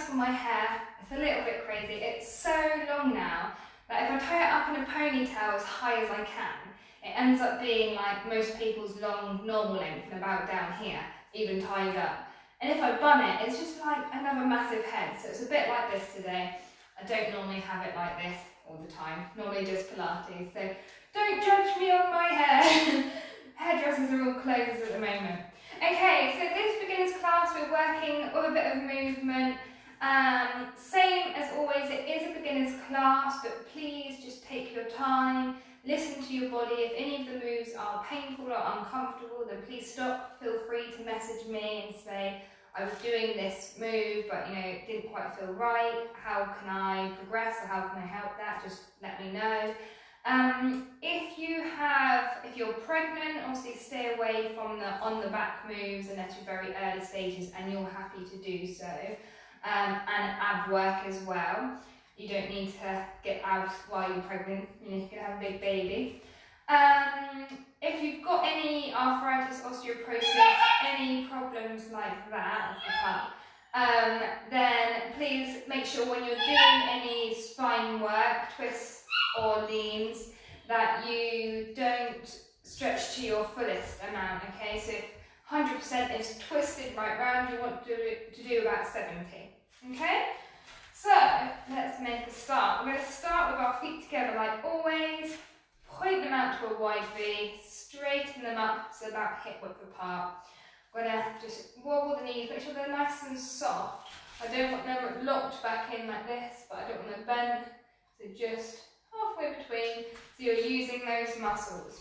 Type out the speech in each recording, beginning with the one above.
for my hair. It's a little bit crazy. It's so long now that if I tie it up in a ponytail as high as I can, it ends up being like most people's long normal length and about down here, even tied up. And if I bun it, it's just like another massive head. So it's a bit like this today. I don't normally have it like this all the time, normally just Pilates. So don't judge me on my hair. Hairdressers are all closed at the moment. Okay, so this beginner's class, we're working with a bit of movement. Same as always, it is a beginner's class, but please just take your time, listen to your body. If any of the moves are painful or uncomfortable, then please stop. Feel free to message me and say, I was doing this move, but it didn't quite feel right. How can I progress or how can I help that? Just let me know. If you're pregnant, obviously stay away from the on the back moves unless you're very early stages and you're happy to do so. And ab work as well. You don't need to get abs while you're pregnant. You can have a big baby. If you've got any arthritis, osteoporosis, any problems like that, then please make sure when you're doing any spine work, twists or leans, that you don't stretch to your fullest amount, okay? So if 100% is twisted right round, you want to do about 70, okay? So let's make a start. We're going to start with our feet together like always, point them out to a wide V, straighten them up so about hip width apart. We're going to just wobble the knees, make sure they're nice and soft. I don't want them locked back in like this, but I don't want them bent, so just halfway between, so you're using those muscles.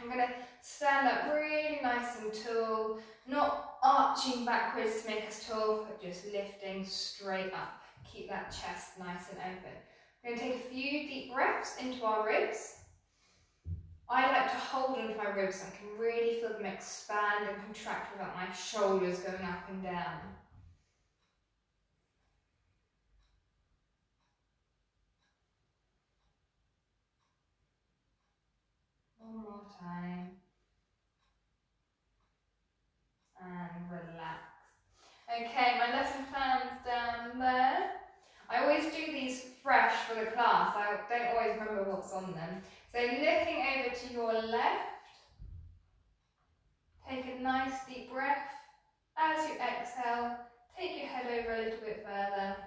I'm going to stand up really nice and tall, not arching backwards to make us tall, but just lifting straight up. Keep that chest nice and open. We're going to take a few deep breaths into our ribs. I like to hold onto my ribs so I can really feel them expand and contract without my shoulders going up and down. One more time. And relax. Okay, my lesson plan's down there. I always do these fresh for the class. I don't always remember what's on them. So looking over to your left, take a nice deep breath. As you exhale, take your head over a little bit further.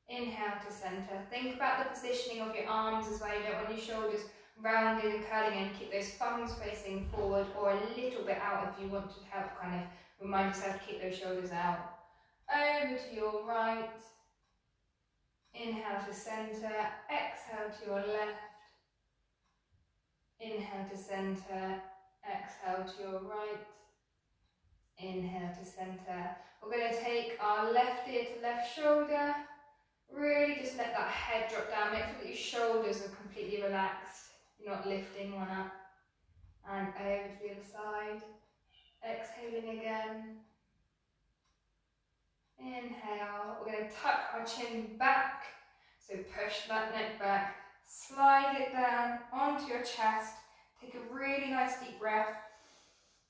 Inhale to center. Think about the positioning of your arms as well. You don't want your shoulders rounded and curling in. Keep those thumbs facing forward or a little bit out if you want to help kind of remind yourself to keep those shoulders out. Over to your right. Inhale to center. Exhale to your left. Inhale to center. Exhale to your right. Inhale to center. We're going to take our left ear to left shoulder. Really just let that head drop down. Make sure that your shoulders are completely relaxed. You're not lifting one up. And over to the other side. Exhaling again. Inhale. We're going to tuck our chin back. So push that neck back. Slide it down onto your chest. Take a really nice deep breath.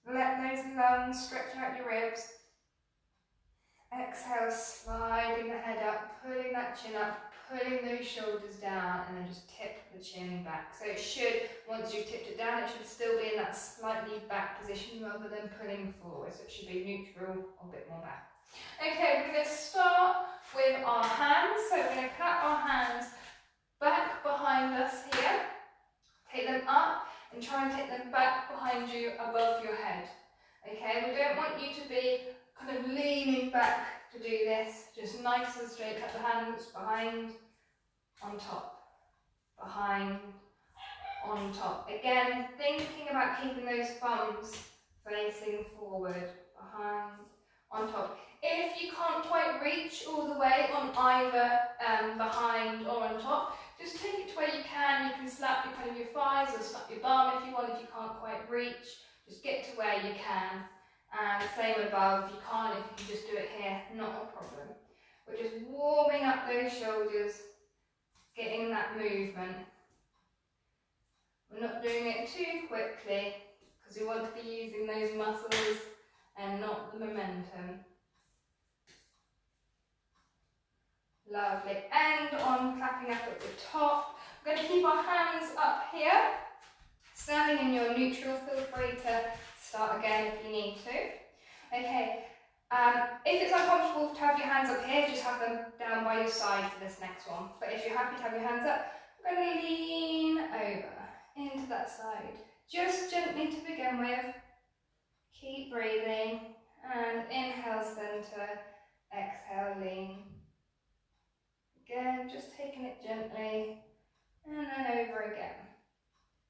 Let those lungs stretch out your ribs. Exhale, sliding the head up, pulling that chin up, pulling those shoulders down, and then just tip the chin back. So it should, once you've tipped it down, it should still be in that slightly back position rather than pulling forward. So it should be neutral or a bit more back. Okay, we're going to start with our hands. So we're going to clap our hands back behind us here. Take them up and try and take them back behind you above your head. Okay, we don't want you to be kind of leaning back to do this, just nice and straight. Cut the hands behind, on top, behind, on top. Again, thinking about keeping those thumbs facing forward, behind, on top. If you can't quite reach all the way on either behind or on top, just take it to where you can. You can slap your, kind of your thighs or slap your bum if you want. If you can't quite reach, just get to where you can. And same above, if you can't, if you can just do it here, not a problem. We're just warming up those shoulders, getting that movement. We're not doing it too quickly because we want to be using those muscles and not the momentum. Lovely. End on clapping up at the top. We're going to keep our hands up here. Standing in your neutral, feel free to start again if you need to. Okay, if it's uncomfortable to have your hands up here, just have them down by your side for this next one. But if you're happy to have your hands up, we're going to lean over into that side. Just gently to begin with. Keep breathing. And inhale, center. Exhale, lean. Again, just taking it gently. And then over again.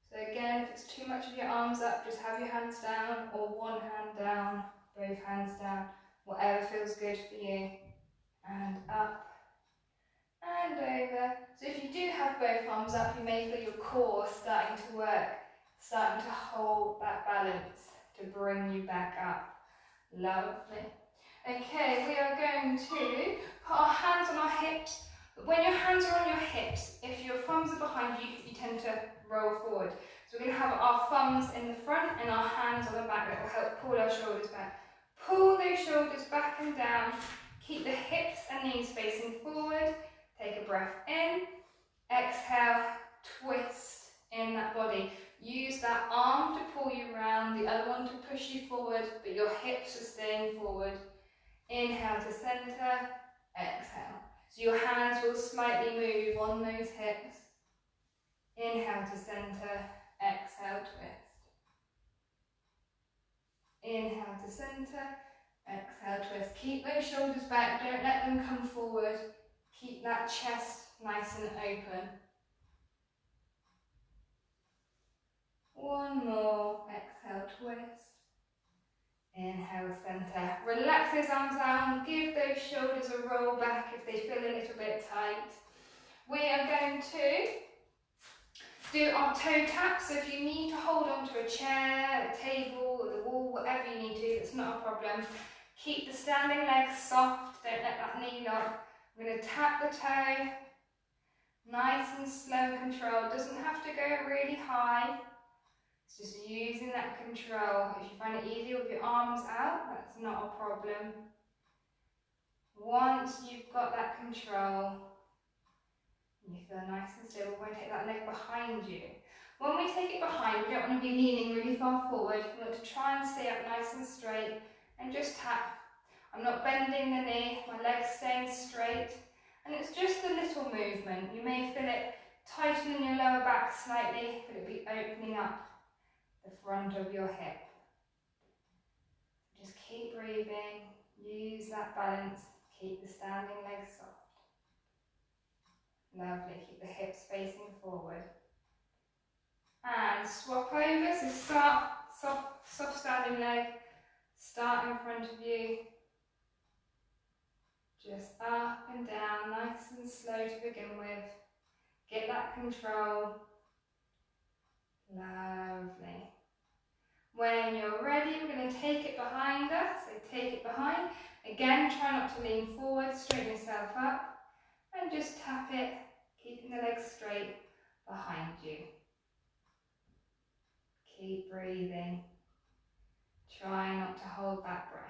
So again, if it's too much of your arms up, just have your hands down, or one hand down, both hands down, whatever feels good for you. And up and over. So if you do have both arms up, you may feel your core starting to work, starting to hold that balance to bring you back up. Lovely. Okay, we are going to put our hands on our hips. But when your hands are on your hips, if your thumbs are behind you, you tend to roll forward. So we're going to have our thumbs in the front and our hands on the back. That will help pull our shoulders back. Pull those shoulders back and down. Keep the hips and knees facing forward. Take a breath in. Exhale, twist in that body. Use that arm to pull you around, the other one to push you forward, but your hips are staying forward. Inhale to center, exhale. So your hands will slightly move on those hips. Inhale to center, exhale, twist. Inhale to center, exhale, twist. Keep those shoulders back, don't let them come forward. Keep that chest nice and open. One more, exhale, twist. Inhale, center. Relax those arms down, give those shoulders a roll back if they feel a little bit tight. We are going to do our toe taps, so if you need to hold onto a chair, a table, or the wall, whatever you need to, it's not a problem. Keep the standing legs soft, don't let that knee lock. We're going to tap the toe, nice and slow and controlled. Doesn't have to go really high. It's just using that control. If you find it easier with your arms out, that's not a problem. Once you've got that control, you feel nice and still, we're going to take that leg behind you. When we take it behind, we don't want to be leaning really far forward. We want to try and stay up nice and straight and just tap. I'm not bending the knee, my leg's staying straight. And it's just a little movement. You may feel it tightening your lower back slightly, but it'll be opening up the front of your hip. Just keep breathing, use that balance, keep the standing legs soft. Lovely, keep the hips facing forward. And swap over, so start, soft standing leg, start in front of you. Just up and down, nice and slow to begin with. Get that control. Lovely. When you're ready, we're going to take it behind us, so take it behind. Again, try not to lean forward, straighten yourself up, and just tap it, keeping the legs straight behind you. Keep breathing. Try not to hold that breath.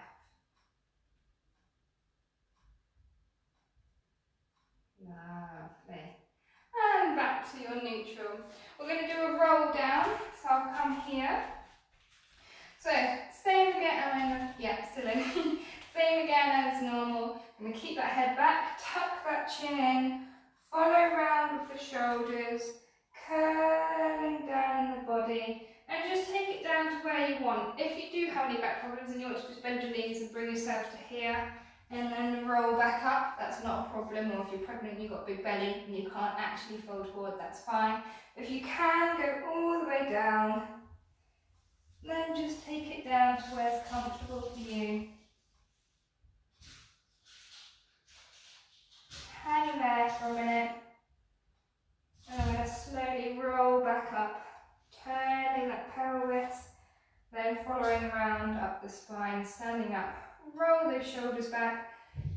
Lovely. And back to your neutral. We're going to do a roll down, so I'll come here. So, same again, still in. Same again as normal. I'm going to keep that head back, tuck that chin in, follow round with the shoulders, curling down in the body, and just take it down to where you want. If you do have any back problems and you want to just bend your knees and bring yourself to here, and then roll back up, that's not a problem. Or if you're pregnant and you've got a big belly and you can't actually fold forward, that's fine. If you can, go all the way down. Then just take it down to where it's comfortable for you. Hang there for a minute. And I'm going to slowly roll back up, turning that pelvis, then following around up the spine, standing up. Roll those shoulders back.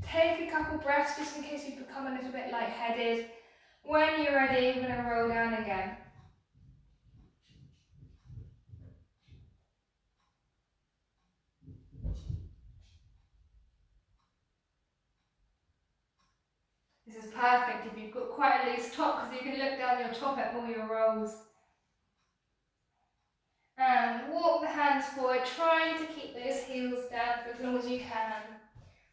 Take a couple breaths just in case you become a little bit lightheaded. When you're ready, we're going to roll down again. This is quite a loose top because you can look down your top at all your rolls. And walk the hands forward, trying to keep those heels down for as long as you can.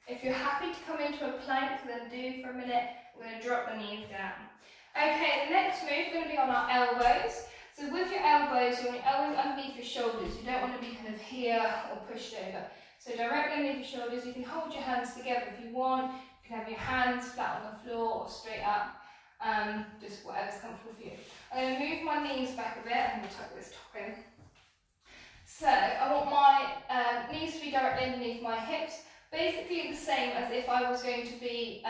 If you're happy to come into a plank, then do for a minute. We're going to drop the knees down. Okay, the next move is going to be on our elbows. So with your elbows, you want your elbows underneath your shoulders. You don't want to be kind of here or pushed over. So directly underneath your shoulders, you can hold your hands together if you want. You can have your hands flat on the floor or straight up. Just whatever's comfortable for you. I'm going to move my knees back a bit. I'm going to tuck this top in. So I want my knees to be directly underneath my hips, basically the same as if I was going to be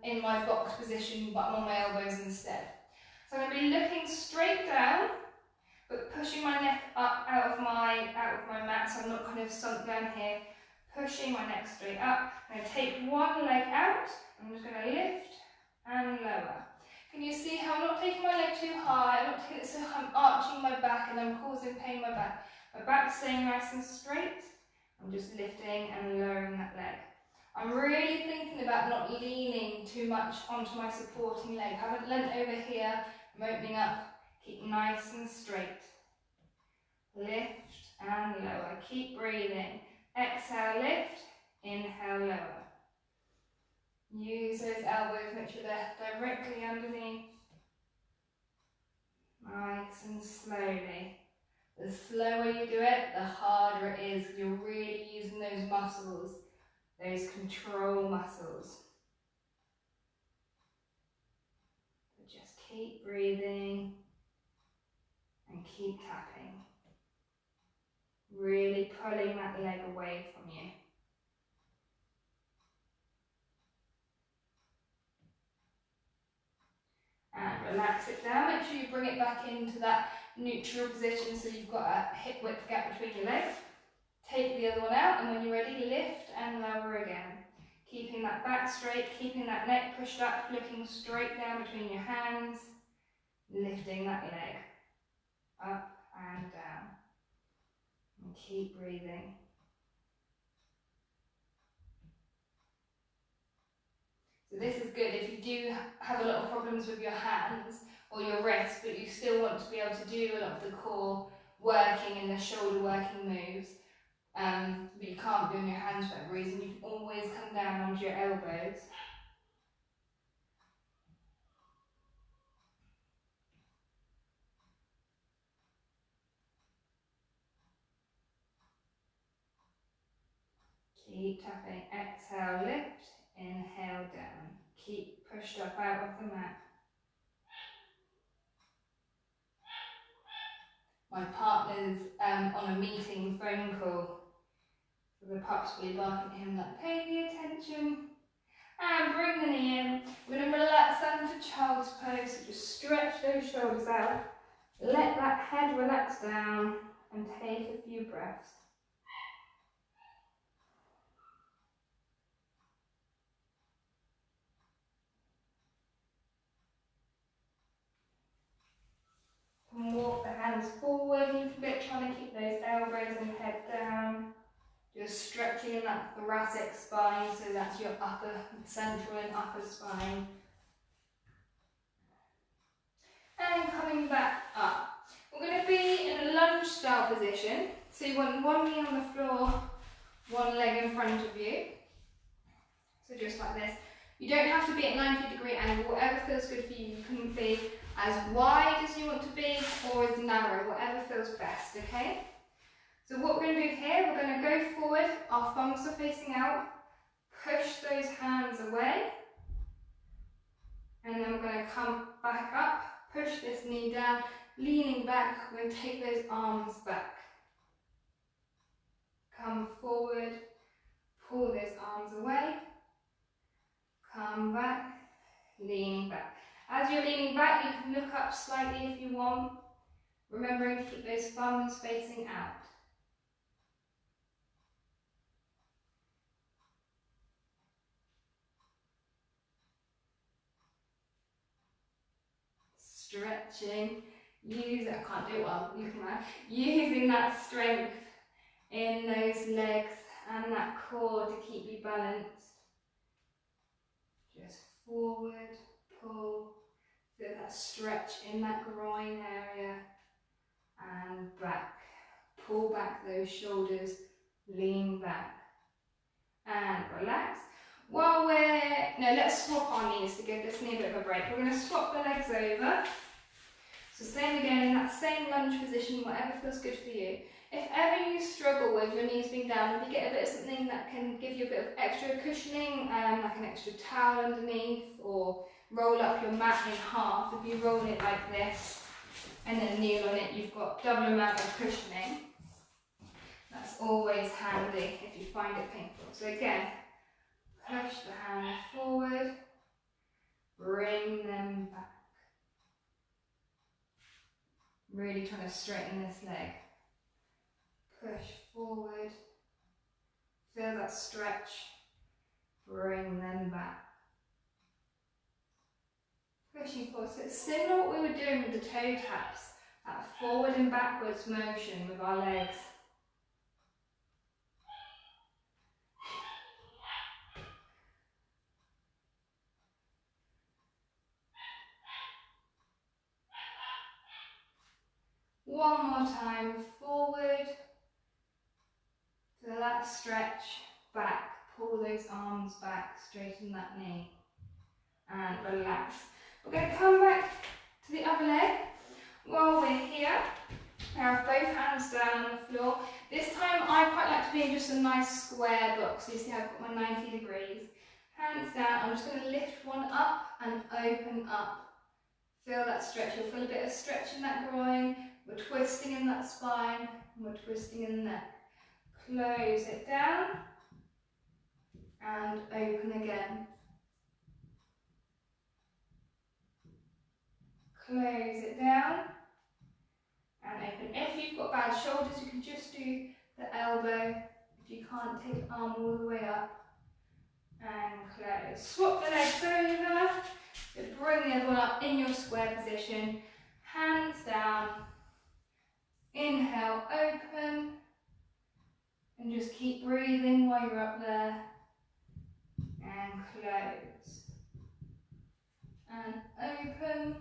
in my box position, but I'm on my elbows instead. So I'm going to be looking straight down, but pushing my neck up out of my mat, so I'm not kind of sunk down here. Pushing my neck straight up. I'm going to take one leg out. I'm just going to lift and lower. Can you see how I'm not taking my leg too high? I'm not taking it so I'm arching my back and I'm causing pain in my back. My back's staying nice and straight. I'm just lifting and lowering that leg. I'm really thinking about not leaning too much onto my supporting leg. I haven't leant over here. I'm opening up. Keep nice and straight. Lift and lower. Keep breathing. Exhale, lift. Inhale, lower. Use those elbows, make sure they're directly underneath. Nice and slowly. The slower you do it, the harder it is. You're really using those muscles, those control muscles. But just keep breathing and keep tapping. Really pulling that leg away from you. And relax it down. Make sure you bring it back into that neutral position so you've got a hip width gap between your legs. Take the other one out, and when you're ready, lift and lower again. Keeping that back straight, keeping that neck pushed up, looking straight down between your hands, lifting that leg up and down. And keep breathing. So this is good if you do have a lot of problems with your hands or your wrists, but you still want to be able to do a lot of the core working and the shoulder working moves, but you can't do on your hands for that reason. You can always come down onto your elbows. Keep tapping. Exhale, lift. Inhale, down. Keep pushed up out of the mat. My partner's on a meeting phone call, so the pup's really barking at him like, pay me attention. And bring the knee in. We're going to relax that into child's pose, so just stretch those shoulders out. Let that head relax down and take a few breaths. And walk the hands forward a little bit, trying to keep those elbows and head down. Just stretching in that thoracic spine, so that's your upper, central and upper spine. And coming back up. We're going to be in a lunge style position. So you want one knee on the floor, one leg in front of you. So just like this. You don't have to be at 90-degree angle, whatever feels good for you. You can be as wide as you want to be or as narrow, whatever feels best, okay? So what we're going to do here, we're going to go forward, our thumbs are facing out, push those hands away, and then we're going to come back up, push this knee down, leaning back, we're going to take those arms back. Come forward, pull those arms away, come back, leaning back. As you're leaning back, you can look up slightly if you want, remembering to keep those thumbs facing out. Stretching, I can't do it well, you can using that strength in those legs and that core to keep you balanced. Just forward, pull, Feel that stretch in that groin area and back. Pull back those shoulders, lean back and relax. While let's swap our knees to give this knee a bit of a break. We're going to swap the legs over. So same again in that same lunge position, whatever feels good for you. If ever you struggle with your knees being down, if you get a bit of something that can give you a bit of extra cushioning, like an extra towel underneath, or roll up your mat in half, if you roll it like this and then kneel on it, you've got double amount of cushioning. That's always handy if you find it painful. So again, push the hands forward, bring them back. Really trying to straighten this leg. Push forward, feel that stretch, bring them back. Pushing forward. So it's similar to what we were doing with the toe taps, that forward and backwards motion with our legs. One more time, forward, feel that stretch, back, pull those arms back, straighten that knee, and relax. We're going to come back to the other leg. While we're here, I have both hands down on the floor. This time I quite like to be in just a nice square box, so you see I've got my 90 degrees. Hands down, I'm just going to lift one up and open up. Feel that stretch, you'll feel a bit of stretch in that groin. We're twisting in that spine, and we're twisting in the neck. Close it down, and open again. Close it down, and open. If you've got bad shoulders, you can just do the elbow. If you can't, take the arm all the way up, and close. Swap the legs over, so bring the other one up in your square position. Hands down. Inhale, open, and just keep breathing while you're up there, and close, and open,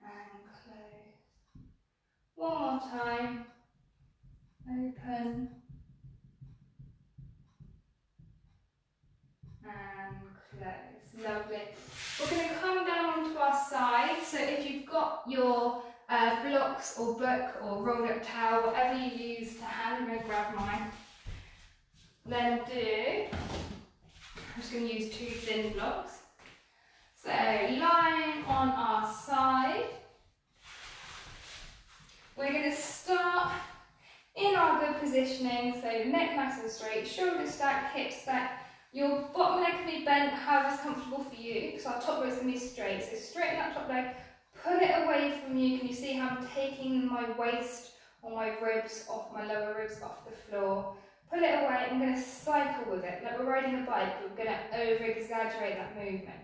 and close. One more time, open, and close. Lovely. We're going to come down onto our side, so if you've got your blocks or book or rolled up towel, whatever you use to hand, I'm going to grab mine. Then I'm just going to use 2 thin blocks. So lying on our side, we're going to start in our good positioning, so neck nice and straight, shoulders stacked, hips stacked. Your bottom leg can be bent however's comfortable for you, because our top leg's going to be straight. So straighten that top leg, pull it away from you. Can you see how I'm taking my waist or my ribs off, my lower ribs off the floor? Pull it away. I'm going to cycle with it, like we're riding a bike, but we're going to over-exaggerate that movement.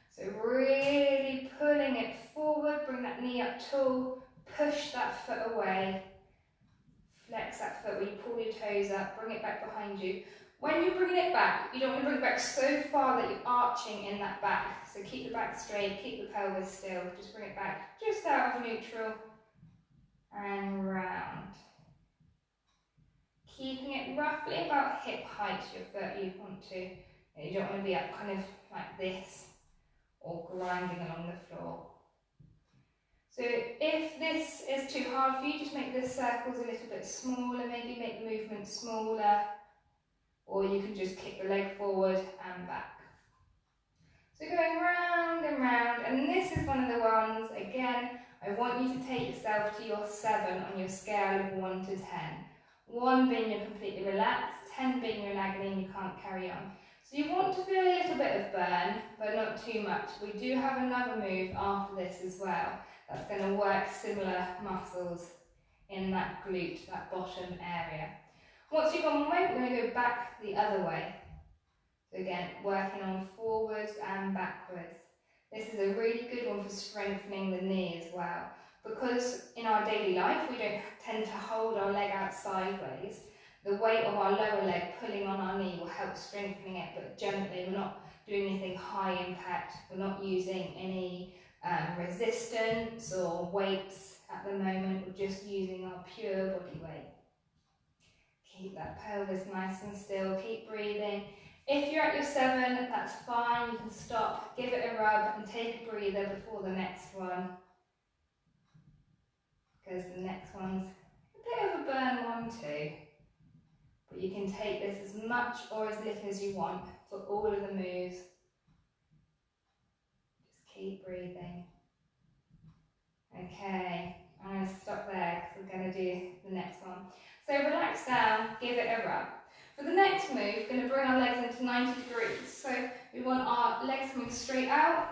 So really pulling it forward, bring that knee up tall, push that foot away, flex that foot where you pull your toes up, bring it back behind you. When you're bringing it back, you don't want to bring it back so far that you're arching in that back. So keep the back straight, keep the pelvis still, just bring it back just out of neutral and round. Keeping it roughly about hip height to your foot you want to. You don't want to be up kind of like this or grinding along the floor. So if this is too hard for you, just make the circles a little bit smaller, maybe make the movement smaller, or you can just kick the leg forward and back. So going round and round, and this is one of the ones, again, I want you to take yourself to your 7 on your scale of 1 to 10. 1 being you're completely relaxed, 10 being you're in agony and you can't carry on. So you want to feel a little bit of burn, but not too much. We do have another move after this as well that's going to work similar muscles in that glute, that bottom area. Once you've gone one way, we're going to go back the other way. So again, working on forwards and backwards. This is a really good one for strengthening the knee as well. Because in our daily life, we don't tend to hold our leg out sideways. The weight of our lower leg pulling on our knee will help strengthening it, but gently. We're not doing anything high impact. We're not using any resistance or weights at the moment. We're just using our pure body weight. Keep that pelvis nice and still. Keep breathing. If you're at your 7, that's fine. You can stop, give it a rub, and take a breather before the next one, because the next one's a bit of a burn one too. But you can take this as much or as little as you want for all of the moves. Just keep breathing. Okay, I'm going to stop there because we're going to do the next one. So relax down, give it a rub. For the next move, we're going to bring our legs into 90 degrees. So we want our legs coming straight out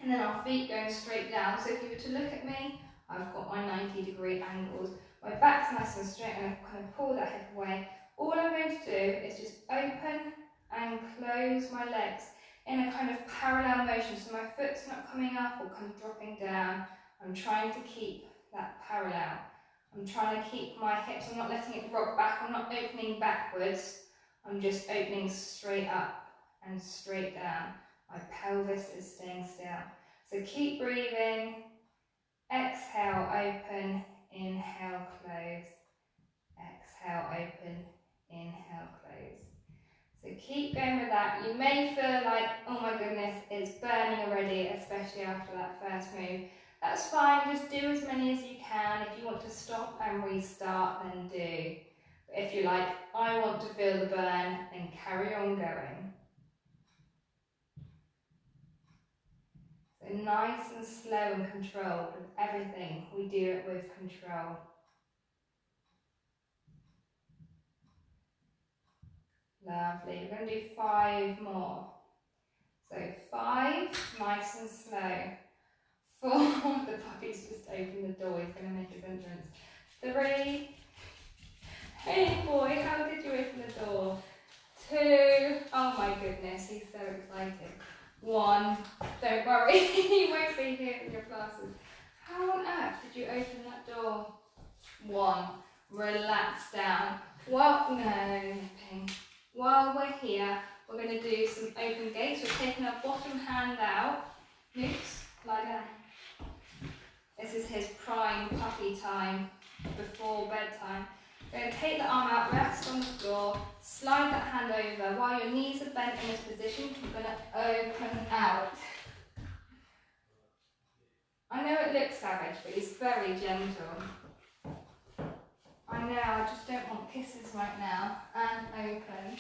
and then our feet going straight down. So if you were to look at me, I've got my 90-degree angles. My back's nice and straight and I kind of pull that hip away. All I'm going to do is just open and close my legs in a kind of parallel motion. So my foot's not coming up or kind of dropping down. I'm trying to keep that parallel. I'm trying to keep my hips, I'm not letting it rock back, I'm not opening backwards, I'm just opening straight up and straight down. My pelvis is staying still. So keep breathing, exhale, open, inhale, close, exhale, open, inhale, close. So keep going with that. You may feel like, oh my goodness, it's burning already, especially after that first move. That's fine, just do as many as you can. If you want to stop and restart, then do. But if you're like, I want to feel the burn, then carry on going. So nice and slow and controlled with everything. We do it with control. Lovely. We're going to do 5 more. So 5, nice and slow. 4, the puppy's just opened the door, he's going to make his entrance. 3, hey boy, how did you open the door? 2, oh my goodness, he's so excited. 1, don't worry, he won't be here in your classes. How on earth did you open that door? 1, relax down. Well, no, nipping. While we're here, we're going to do some open gates. We're taking our bottom hand out. Nooks, lie down. This is his prime puppy time before bedtime. We're going to take the arm out, rest on the floor, slide that hand over. While your knees are bent in this position, we're going to open out. I know it looks savage, but he's very gentle. I know, I just don't want kisses right now. And open.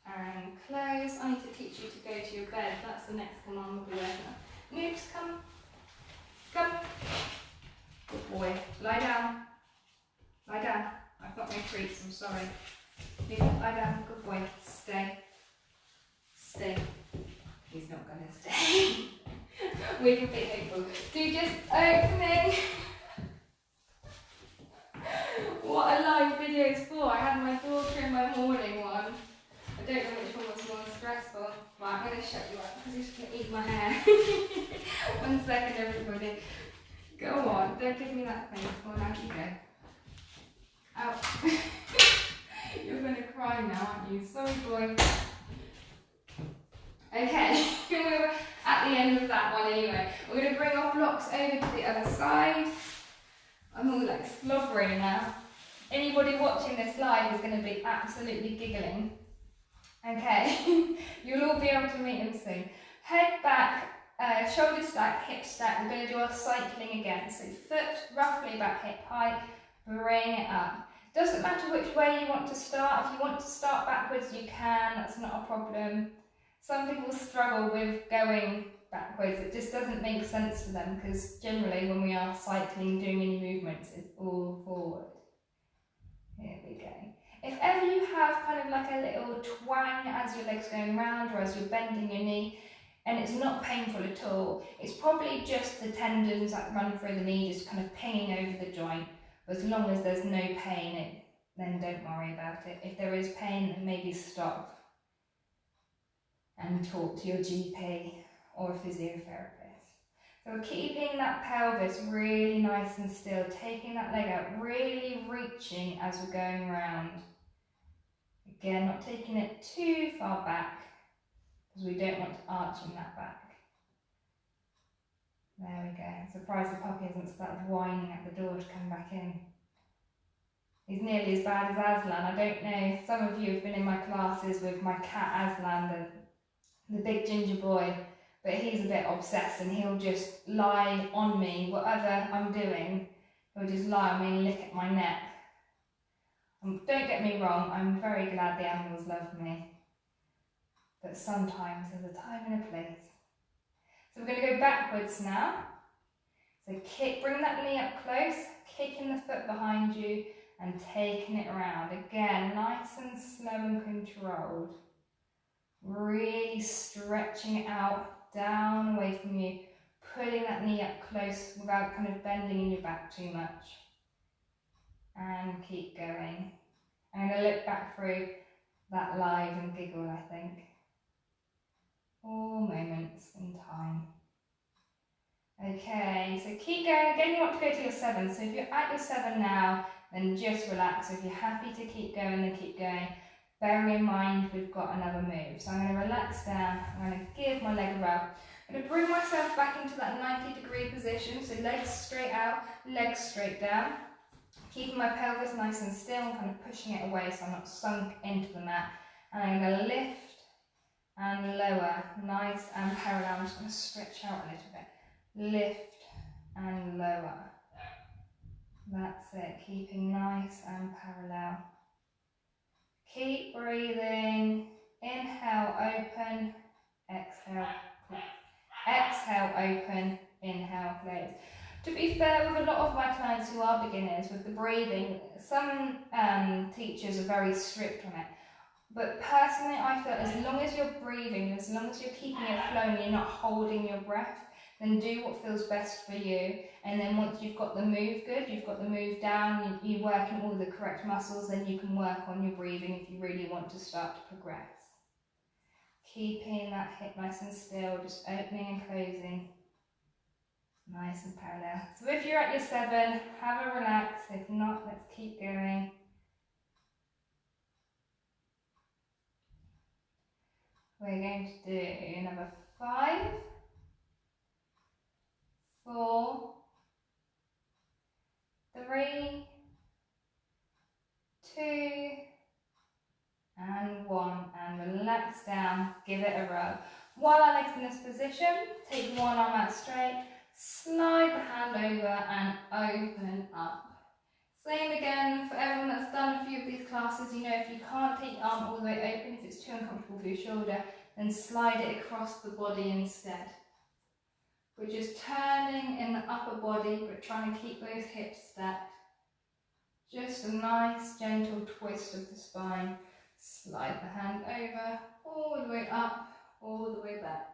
And close. I need to teach you to go to your bed. That's the next command we'll be working on. Nooks, come. Come. Good boy. Lie down. Lie down. I've got no treats, I'm sorry. Nooks, lie down. Good boy. Stay. Stay. He's not going to stay. We can be hopeful. So you just opening. What a live video is for. I had my daughter in my morning one. I don't know which one was more stressful. Right, I'm going to shut you up because he's going to eat my hair. 1 second, everybody. Go on, don't give me that face. Come on, out you go. Out. You're going to cry now, aren't you? Sorry, boy. Okay, we're at the end of that one anyway. We're going to bring our blocks over to the other side. I'm all like slobbering now. Anybody watching this live is going to be absolutely giggling. Okay, you'll all be able to meet him soon. Head back, shoulder stack, hip stack. We're going to do our cycling again. So foot roughly back hip height, bring it up. Doesn't matter which way you want to start. If you want to start backwards, you can. That's not a problem. Some people struggle with going backwards. It just doesn't make sense to them because generally when we are cycling, doing any movements, it's all forward. Here we go. If ever you have kind of like a little twang as your leg's going round or as you're bending your knee and it's not painful at all, it's probably just the tendons that run through the knee just kind of pinging over the joint. But as long as there's no pain, then don't worry about it. If there is pain, then maybe stop and talk to your GP or a physiotherapist. So we're keeping that pelvis really nice and still, taking that leg out, really reaching as we're going round. Again, not taking it too far back because we don't want to arching that back. There we go. I'm surprised the puppy hasn't started whining at the door to come back in. He's nearly as bad as Aslan. I don't know, some of you have been in my classes with my cat Aslan, the big ginger boy, but he's a bit obsessed and he'll just lie on me, whatever I'm doing, he'll just lie on me and lick at my neck. Don't get me wrong, I'm very glad the animals love me, but sometimes there's a time and a place. So we're going to go backwards now. So bring that knee up close, kicking the foot behind you and taking it around. Again, nice and slow and controlled. Really stretching it out, down away from you, pulling that knee up close without kind of bending in your back too much. And keep going. I'm going to look back through that live and giggle, I think. All moments in time. Okay, so keep going. Again, you want to go to your 7. So if you're at your 7 now, then just relax. So if you're happy to keep going, then keep going. Bear in mind we've got another move. So I'm going to relax down. I'm going to give my leg a rub. I'm going to bring myself back into that 90-degree position. So legs straight out, legs straight down. Keeping my pelvis nice and still, kind of pushing it away so I'm not sunk into the mat. And I'm going to lift and lower, nice and parallel. I'm just going to stretch out a little bit. Lift and lower. That's it, keeping nice and parallel. Keep breathing. Inhale, open. Exhale, close. Exhale, open. Inhale, close. To be fair, with a lot of my clients who are beginners with the breathing, some teachers are very strict on it. But personally, I feel as long as you're breathing, as long as you're keeping it flowing, you're not holding your breath, then do what feels best for you. And then once you've got the move good, you've got the move down, you're working all the correct muscles, then you can work on your breathing if you really want to start to progress. Keeping that hip nice and still, just opening and closing. Nice and parallel. So if you're at your 7, have a relax. If not, let's keep going. We're going to do another 5, 4, 3, 2, and 1. And relax down, give it a rub. While our legs in this position, take one arm out straight, slide the hand over and open up. Same again for everyone that's done a few of these classes. You know, if you can't take your arm all the way open, if it's too uncomfortable for your shoulder, then slide it across the body instead. We're just turning in the upper body, but trying to keep those hips stacked. Just a nice gentle twist of the spine. Slide the hand over, all the way up, all the way back.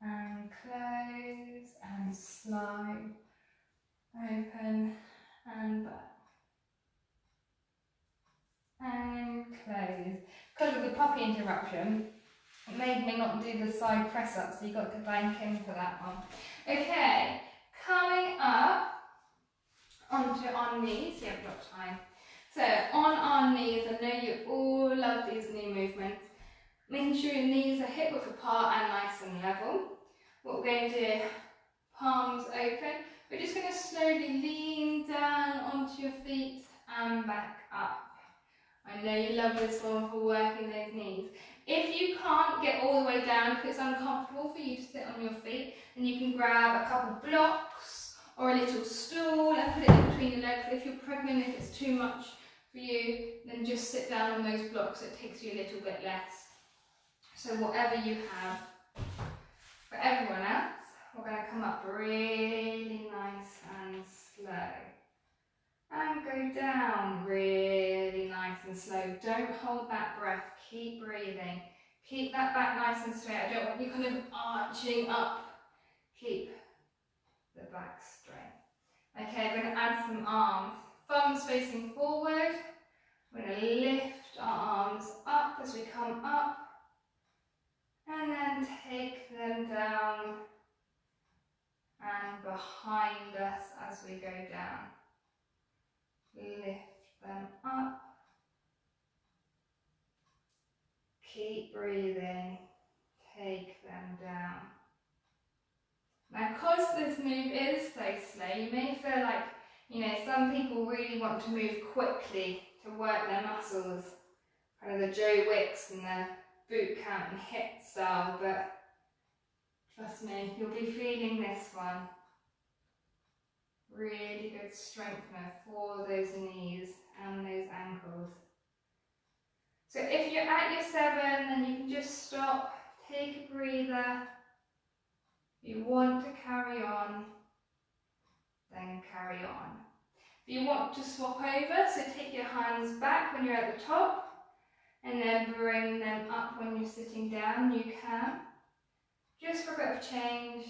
And close and slide, open and back. And close. Because of the puppy interruption, it made me not do the side press up, so you got to thank him for that one. Okay, coming up onto our knees. Yeah, we've got time. So on our knees, I know you all love these knee movements. Making sure your knees are hip width apart and nice and level. What we're going to do, palms open. We're just going to slowly lean down onto your feet and back up. I know you love this one for working those knees. If you can't get all the way down, if it's uncomfortable for you to sit on your feet, then you can grab a couple blocks or a little stool and put it in between your legs. If you're pregnant, if it's too much for you, then just sit down on those blocks. It takes you a little bit less. So whatever you have. For everyone else, we're going to come up really nice and slow. And go down really nice and slow. Don't hold that breath. Keep breathing. Keep that back nice and straight. I don't want you kind of arching up. Keep the back straight. Okay, we're going to add some arms. Thumbs facing forward. We're going to lift our arms up as we come up. keep breathing, take them down. Now, because this move is so slow, you may feel like, some people really want to move quickly to work their muscles, kind of the Joe Wicks and the boot camp and hit style, but trust me, you'll be feeling this one. Really good strengthener for those knees and those ankles. So if you're at your 7, then you can just stop, take a breather. If you want to carry on, then carry on. If you want to swap over, so take your hands back when you're at the top, and then bring them up when you're sitting down, you can. Just for a bit of change,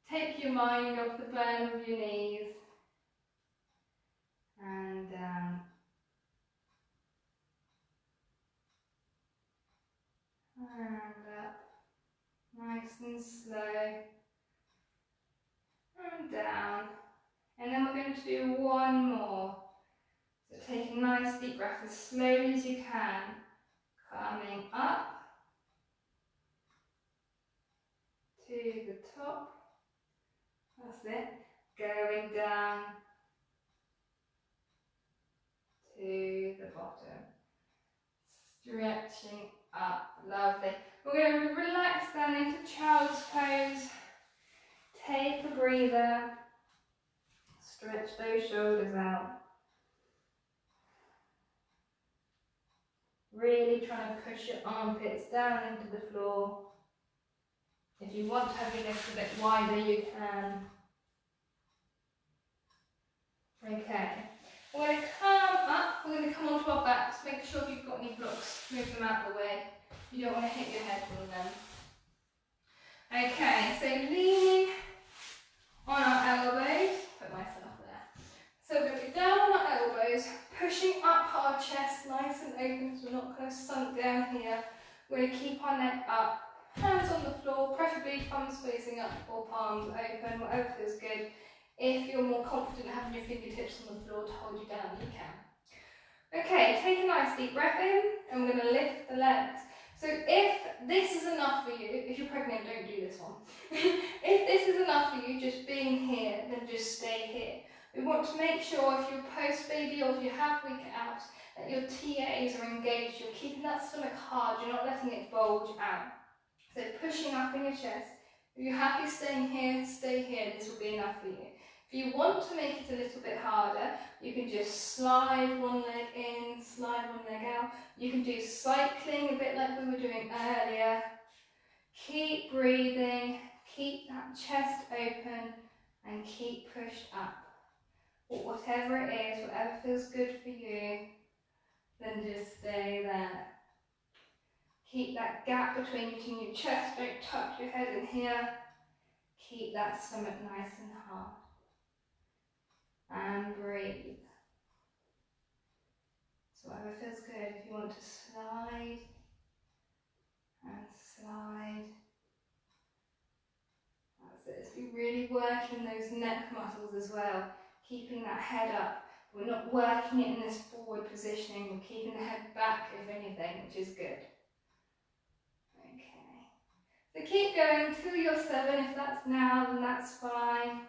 take your mind off the burn of your knees, and down. And up, nice and slow, and down. And then we're going to do one more. So take a nice deep breath as slowly as you can, coming up to the top. That's it. Going down to the bottom. Stretching up. Lovely. We're going to relax down into child's pose. Take a breather. Stretch those shoulders out. Really trying to push your armpits down into the floor. If you want to have your legs a bit wider, you can. Okay. We're going to come up, we're going to come onto our backs. Make sure if you've got any blocks, move them out of the way. You don't want to hit your head on them. Okay, so leaning on our elbows, put myself there. So we're going to be down on our elbows, pushing up our chest nice and open so we're not kind of sunk down here. We're going to keep our neck up, hands on the floor, preferably thumbs facing up or palms open, whatever feels good. If you're more confident having your fingertips on the floor to hold you down, you can. Okay, take a nice deep breath in, and we're going to lift the legs. So if this is enough for you, if you're pregnant, don't do this one. If this is enough for you, just being here, then just stay here. We want to make sure if you're post-baby or if you have weaker abs, that your TAs are engaged. You're keeping that stomach hard, you're not letting it bulge out. So pushing up in your chest. If you're happy staying here, stay here. This will be enough for you. If you want to make it a little bit harder, you can just slide one leg in, slide one leg out. You can do cycling, a bit like we were doing earlier. Keep breathing, keep that chest open, and keep pushed up. But whatever it is, whatever feels good for you, then just stay there. Keep that gap between you and your chest, don't tuck your head in here. Keep that stomach nice and hard. And breathe. So whatever feels good, if you want to slide and slide. That's it, it's be really working those neck muscles as well, keeping that head up. We're not working it in this forward positioning, we're keeping the head back if anything, which is good. Okay, so keep going till you're 7. If that's now, then that's fine.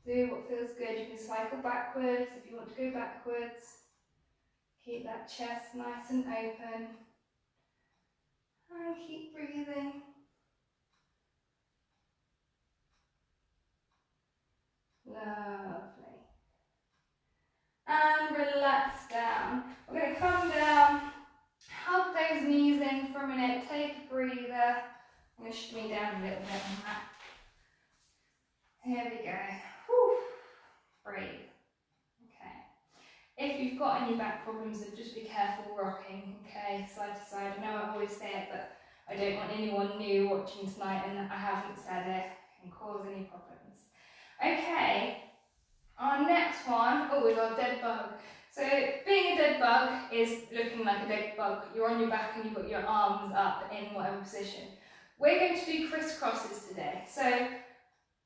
Do what feels good. You can cycle backwards if you want to go backwards. Keep that chest nice and open. And keep breathing. Lovely. And relax down. We're going to come down, hug those knees in for a minute, take a breather. I'm going to shimmy down a little bit on that. Here we go. Whew. Breathe. Okay. If you've got any back problems, then just be careful rocking, okay, side to side. I know I always say it, but I don't want anyone new watching tonight and I haven't said it and cause any problems. Okay, our next one, is our dead bug. So being a dead bug is looking like a dead bug. You're on your back and you've got your arms up in whatever position. We're going to do crisscrosses today. So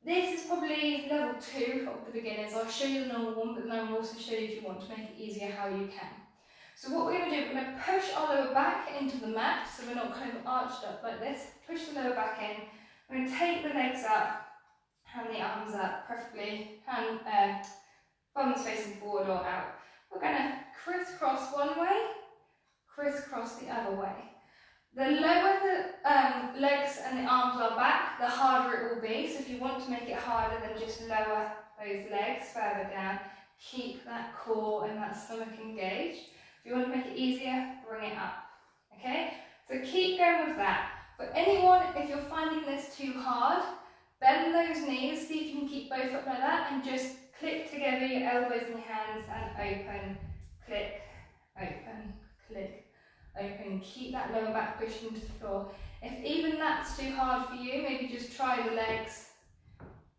this is probably level 2 of the beginners. I'll show you the normal one, but then I'll also show you if you want to make it easier how you can. So what we're going to do, we're going to push our lower back into the mat, so we're not kind of arched up like this. Push the lower back in. We're going to take the legs up, and the arms up, preferably thumbs facing forward or out. We're going to crisscross one way, crisscross the other way. The lower the legs and the arms are back, the harder it will be. So if you want to make it harder, then just lower those legs further down. Keep that core and that stomach engaged. If you want to make it easier, bring it up. Okay? So keep going with that. For anyone, if you're finding this too hard, bend those knees, see if you can keep both up like that, and just click together your elbows and your hands and open, click, open, click, open. Keep that lower back pushed into the floor. If even that's too hard for you, maybe just try the legs,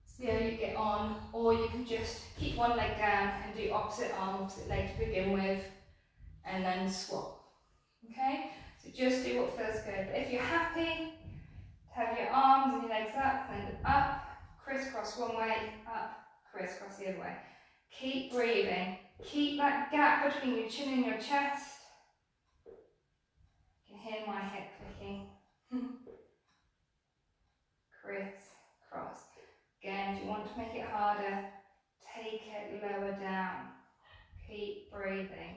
see how you get on, or you can just keep one leg down and do opposite arm, opposite leg to begin with, and then swap. Okay? So just do what feels good. But if you're happy to have your arms and your legs up, then up, crisscross one way, up, crisscross the other way. Keep breathing. Keep that gap between your chin and your chest. You can hear my hip clicking. Criss-cross. Again, if you want to make it harder, take it lower down. Keep breathing.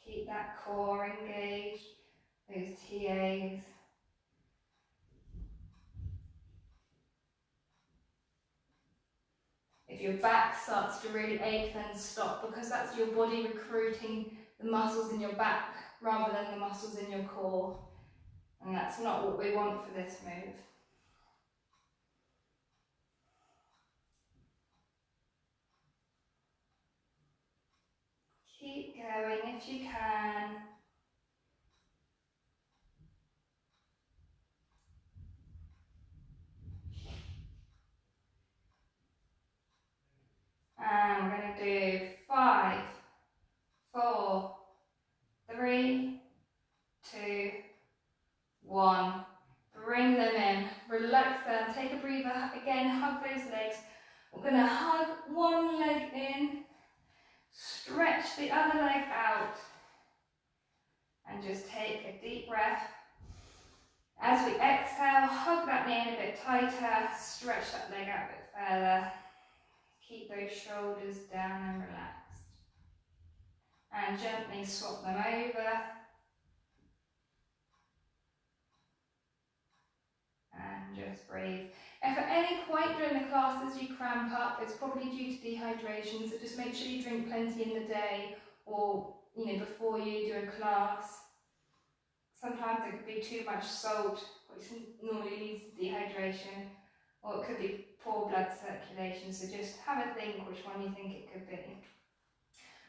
Keep that core engaged, those TAs. If your back starts to really ache, then stop, because that's your body recruiting the muscles in your back rather than the muscles in your core. And that's not what we want for this move. Keep going if you can. And we're going to do 5, 4, 3, 2, 1. Bring them in. Relax them. Take a breather. Again, hug those legs. We're going to hug one leg in. Stretch the other leg out. And just take a deep breath. As we exhale, hug that knee in a bit tighter. Stretch that leg out a bit further. Keep those shoulders down and relaxed. And gently swap them over. And just breathe. If at any point during the classes you cramp up, it's probably due to dehydration, so just make sure you drink plenty in the day, or before you do a class. Sometimes it could be too much salt, which normally leads to dehydration, or it could be poor blood circulation, so just have a think which one you think it could be.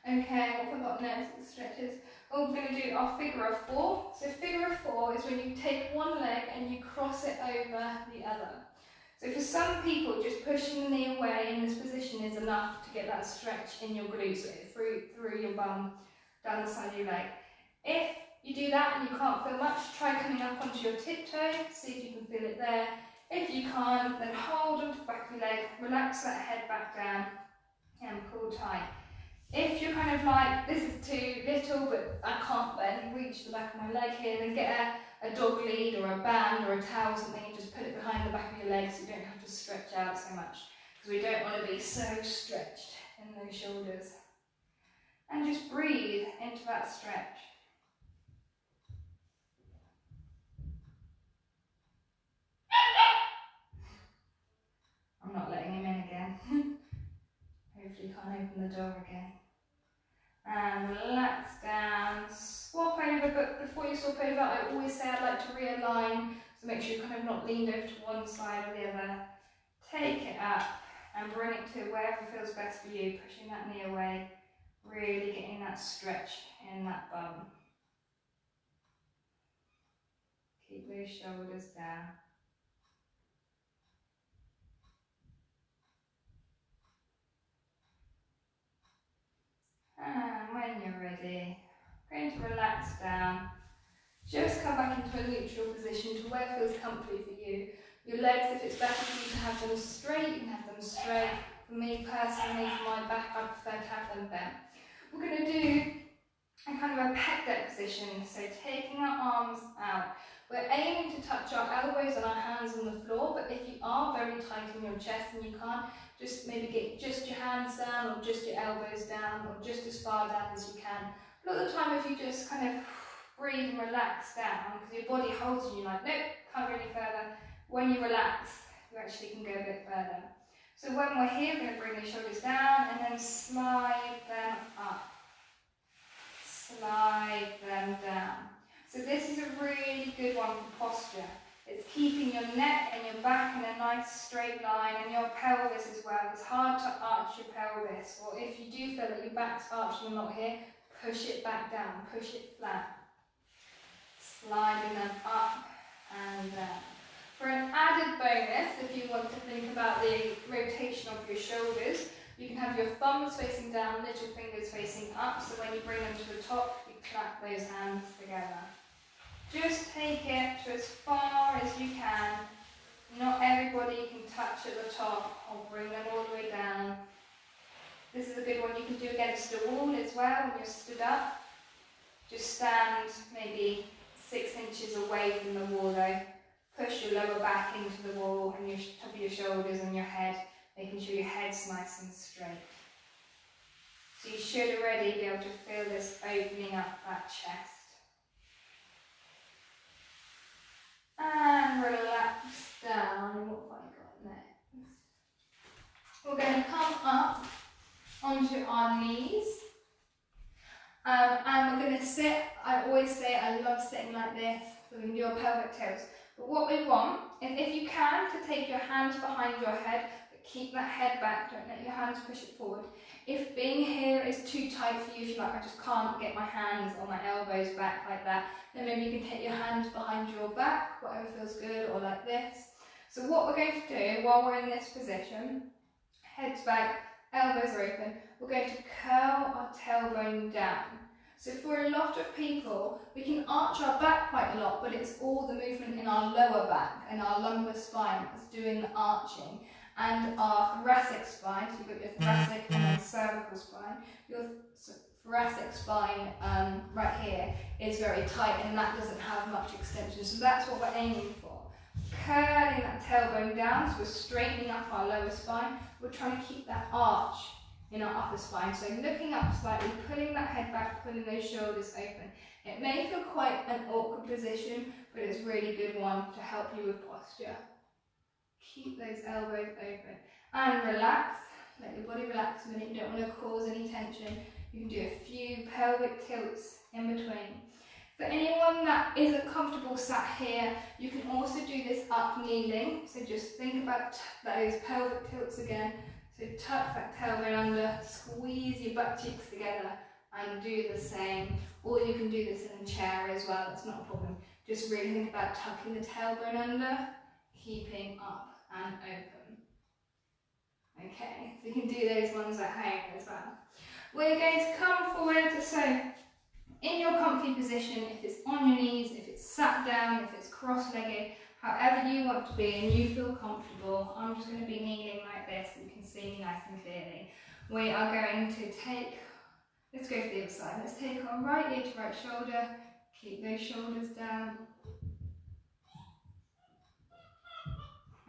Okay, what have I got next? Stretches. We're going to do our figure of 4. So figure of 4 is when you take one leg and you cross it over the other. So for some people, just pushing the knee away in this position is enough to get that stretch in your glutes, through your bum, down the side of your leg. If you do that and you can't feel much, try coming up onto your tiptoe, see if you can feel it there. If you can't, then hold onto the back of your leg, relax that head back down and pull tight. If you're kind of like, this is too little, but I can't barely reach the back of my leg here, then get a dog lead or a band or a towel or something and just put it behind the back of your leg so you don't have to stretch out so much, because we don't want to be so stretched in those shoulders. And just breathe into that stretch. I'm not letting him in again. Hopefully you can't open the door again. And relax down, swap over, but before you swap over, I always say I'd like to realign, so make sure you're kind of not leaned over to one side or the other. Take it up and bring it to wherever feels best for you, pushing that knee away, really getting that stretch in that bum. Keep those shoulders down. And when you're ready, going to relax down. Just come back into a neutral position to where it feels comfy for you. Your legs, if it's better for you to have them straight, you can have them straight. For me personally, for my back, I prefer to have them bent. we're going to do a kind of a pec deck position, so taking our arms out. We're aiming to touch our elbows and our hands on the floor, but if you are very tight in your chest and you can't, just maybe get just your hands down or just your elbows down or just as far down as you can. A lot of the time if you just kind of breathe and relax down, because your body holds you, you're like, nope, can't go any further. When you relax, you actually can go a bit further. So when we're here, we're going to bring the shoulders down and then slide them up. Slide them down. So this is a really good one for posture. It's keeping your neck and your back in a nice straight line, and your pelvis as well. It's hard to arch your pelvis, or if you do feel that your back's arched and not here, push it back down, push it flat. Sliding them up and down. For an added bonus, if you want to think about the rotation of your shoulders, you can have your thumbs facing down, little fingers facing up, so when you bring them to the top, you clap those hands together. Just take it to as far as you can. Not everybody can touch at the top, or bring them all the way down. This is a good one you can do against the wall as well when you're stood up. Just stand maybe 6 inches away from the wall though. Push your lower back into the wall and your top of your shoulders and your head, making sure your head's nice and straight. So you should already be able to feel this opening up that chest. And relax down. What have I got next? We're going to come up onto our knees. And we're going to sit. I always say I love sitting like this, so we can do our pelvic tilts. But what we want is, if you can, to take your hands behind your head, but keep that head back, don't let your hands push it forward. If being here is too tight for you, if you're like, I just can't get my hands or my elbows back like that, then maybe you can take your hands behind your back, whatever feels good, or like this. So what we're going to do while we're in this position, head's back, elbows are open, we're going to curl our tailbone down. So for a lot of people, we can arch our back quite a lot, but it's all the movement in our lower back and our lumbar spine that's doing the arching. And our thoracic spine, so you've got your thoracic and then cervical spine. Your thoracic spine right here is very tight, and that doesn't have much extension. So that's what we're aiming for. Curling that tailbone down, so we're straightening up our lower spine. We're trying to keep that arch in our upper spine. So looking up slightly, pulling that head back, pulling those shoulders open. It may feel quite an awkward position, but it's a really good one to help you with posture. Keep those elbows open and relax. Let your body relax a minute. You don't want to cause any tension. You can do a few pelvic tilts in between. For anyone that isn't comfortable sat here, you can also do this up kneeling. So just think about those pelvic tilts again. So tuck that tailbone under, squeeze your butt cheeks together and do the same. Or you can do this in a chair as well, that's not a problem. Just really think about tucking the tailbone under, keeping up and open. Okay, so you can do those ones at home as well. We're going to come forward, so in your comfy position, if it's on your knees, if it's sat down, if it's cross-legged, however you want to be and you feel comfortable, I'm just going to be kneeling like this so you can see me nice and clearly. We are going to take, let's go to the other side, let's take our right ear to right shoulder, keep those shoulders down,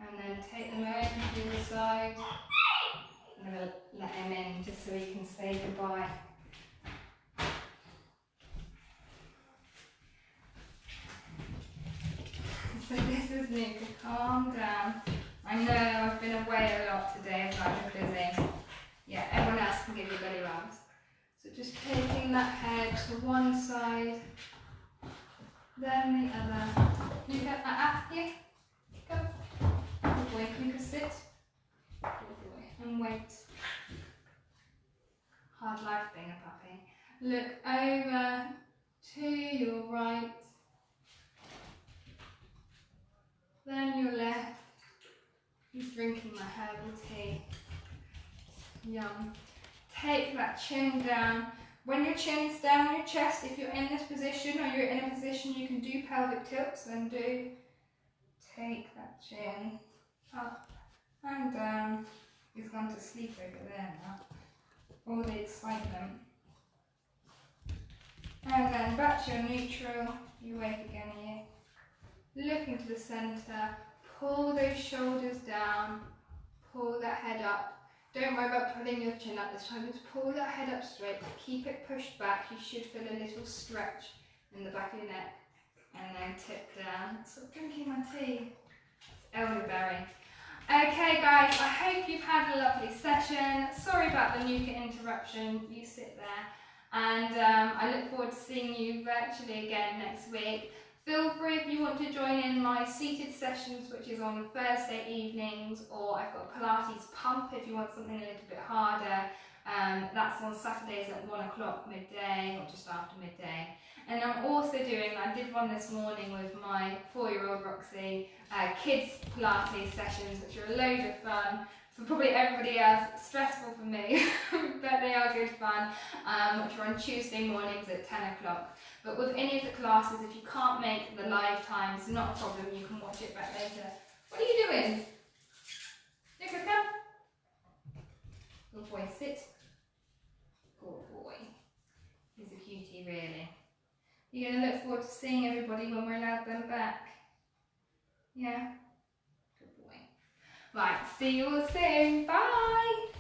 and then take them over to the other side. I'm going to let him in just so he can say goodbye. So this is Nuka, calm down. I know I've been away a lot today, so I've been busy. Yeah, everyone else can give you belly rubs. So just taking that head to one side, then the other. Nuka, here, go. Good boy, Nuka, sit. Good boy, and wait. Hard life being a puppy. Look over to your right. Then your left. He's drinking my herbal tea. Yum. Take that chin down. When your chin's down on your chest, if you're in this position or you're in a position you can do pelvic tilts, then do. Take that chin up and down. He's gone to sleep over there now. All the excitement. to your neutral. You awake again, are you? Looking to the centre. Pull those shoulders down. Pull that head up. Don't worry about pulling your chin up this time. Just pull that head up straight. Keep it pushed back. You should feel a little stretch in the back of your neck. And then tip down. Stop drinking my tea. It's elderberry. Okay guys, I hope you've had a lovely session. Sorry about the Nuka interruption. You sit there. And I look forward to seeing you virtually again next week. Feel free if you want to join in my seated sessions, which is on Thursday evenings, or I've got Pilates pump if you want something a little bit harder. That's on Saturdays at 1 o'clock midday or just after midday. And I'm also doing, I did one this morning with my 4-year-old Roxy, kids Pilates sessions, which are a load of fun. For probably everybody else, stressful for me, but they are good fun, which are on Tuesday mornings at 10 o'clock. But with any of the classes, if you can't make the live time, it's not a problem, you can watch it back later. What are you doing? Nuka, come. Good boy, sit. Good boy. He's a cutie, really. You're going to look forward to seeing everybody when we're allowed them back. Yeah? Good boy. Right, see you all soon. Bye!